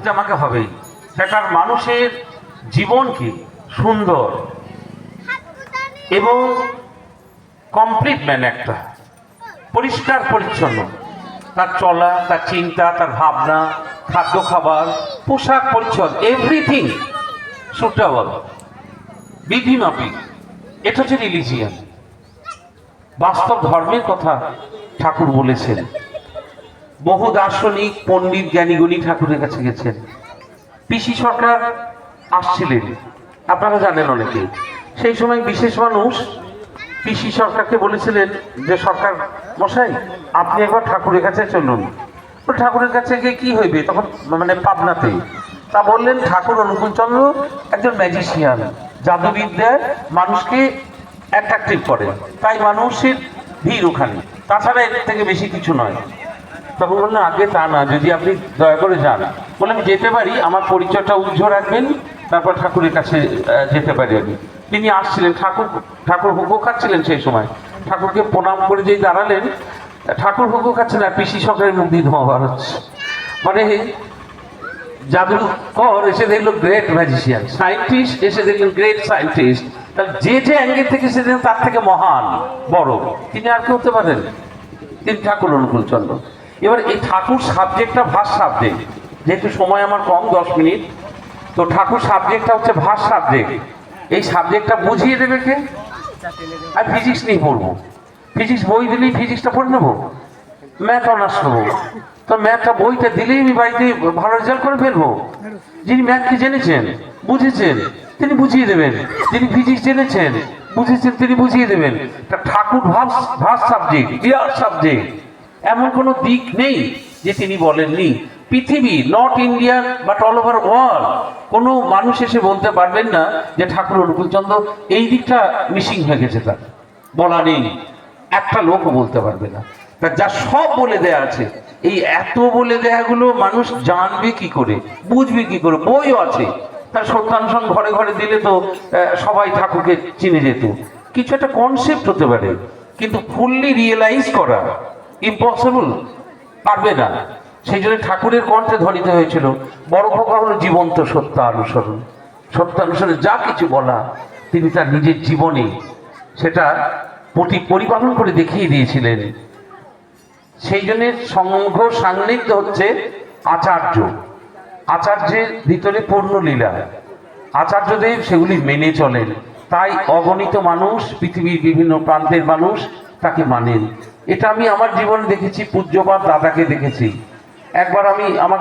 করতে আমাকে হবেই। সেটার মানুষের জীবনকে সুন্দর এবং কমপ্লিট ম্যান, একটা পরিষ্কার পরিচ্ছন্ন, তার চলা, তার চিন্তা, তার ভাবনা, খাদ্য খাবার, পোশাক পরিচ্ছদ, এভরিথিং সুটেবল, বিধিমাফিক। এটা হচ্ছে রিলিজিয়ান। বাস্তব ধর্মের কথা ঠাকুর বলেছেন। বহু দার্শনিক, পণ্ডিত, জ্ঞানীগুণী ঠাকুরের কাছে গেছেন। পিসি সরকার আসছিলেন, আপনারা জানেন অনেকে। সেই সময় বিশেষ মানুষ পিসি সরকারকে বলেছিলেন যে, সরকার মশাই, আপনি একবার ঠাকুরের কাছে চলুন। ঠাকুরের কাছে গিয়ে কি হইবে, তখন মানে পাবনাতে। তা বললেন, ঠাকুর অনুকূলচন্দ্র একজন ম্যাজিশিয়ান, জাদুবিদ্যায় মানুষকে অ্যাট্রাকটিভ করে, তাই মানুষের ভিড় ওখানে, তাছাড়া এর থেকে বেশি কিছু নয়। তখন বললেন, আগে তা না, যদি আপনি দয়া করে যান। বললেন, যেতে পারি, আমার পরিচয়টা উজ্জ্বল রাখবেন, তারপর ঠাকুরের কাছে যেতে পারি আমি। তিনি আসছিলেন, ঠাকুর হুকো খাচ্ছিলেন সেই সময়। ঠাকুরকে প্রণাম করে যেই দাঁড়ালেন, ঠাকুর হুকো খাচ্ছেন আর পিসি সরকারের মুখ দিয়ে ধোঁয়া বার হচ্ছে। মানে জাদুকর এসে দেখলো গ্রেট ম্যাজিশিয়ান, সায়েন্টিস্ট এসে দেখলেন গ্রেট সায়েন্টিস্ট। যে যে অ্যাঙ্গেল থেকে এসেছেন তার থেকে মহান বড় তিনি আর কি হতে পারেন? তিনি ঠাকুর অনুকূলচন্দ্র। এবার এই ঠাকুর সাবজেক্টটা ভাস সাবজেক্ট, যেহেতু সময় আমার কম, 10 মিনিট, তো ঠাকুর সাবজেক্টটা হচ্ছে ভাস সাবজেক্ট। এই সাবজেক্টটা বুঝিয়ে দেবে কে? আর ফিজিক্স নিয়ে পড়বো, ফিজিক্স বই দিলেই ফিজিক্সটা পড়ে নেবো, ম্যাথ অনার্স নেবো, তো ম্যাথটা বইটা দিলেই আমি বাড়িতে ভালো রেজাল্ট করে ফেলবো। যিনি ম্যাথকে জেনেছেন, বুঝেছেন, তিনি বুঝিয়ে দেবেন। যিনি ফিজিক্স জেনেছেন, বুঝেছেন, তিনি বুঝিয়ে দেবেন। তা ঠাকুর ভাস সাবজেক্ট, ক্লিয়ার সাবজেক্ট, এমন কোনো দিক নেই যে তিনি বলেননি। পৃথিবী, not India but all over world, কোনো মানুষ এসে বলতে পারবেন না যে ঠাকুর অনুকূলচন্দ্র এই দিকটা মিসিং হয়ে গেছে, তার বলা নেই, একটা লোকও বলতে পারবে না। তা যা সব বলে দেয়া আছে, এই এত বলে দেয়াগুলো মানুষ জানবে কি করে, বুঝবে কি করে? বইও আছে, তার সত্যানুসরণ ঘরে ঘরে দিলে তো সবাই ঠাকুরকে চিনে যেত। কিছু একটা কনসেপ্ট হতে পারে, কিন্তু ফুললি রিয়েলাইজ করা ইম্পসিবল, পারবে না। সেই জন্য ঠাকুরের কণ্ঠে ধ্বনিত হয়েছিল, বড় খোকা হলো জীবন্ত সত্যানুসরণ। সত্যানুসরণে যা কিছু বলা, তিনি তার নিজের জীবনে সেটা পরিপালন করে দেখিয়ে দিয়েছিলেন। সেই জন্য সংঘ সান্নিধ্য হচ্ছে আচার্য, আচার্যের ভিতরে পূর্ণ লীলা। আচার্যদেব সেগুলি মেনে চলেন, তাই অগণিত মানুষ, পৃথিবীর বিভিন্ন প্রান্তের মানুষ তাকে মানেন। এটা আমি আমার জীবনে দেখেছি, পূজ্যপাদ দাদাকে দেখেছি। একবার আমি আমার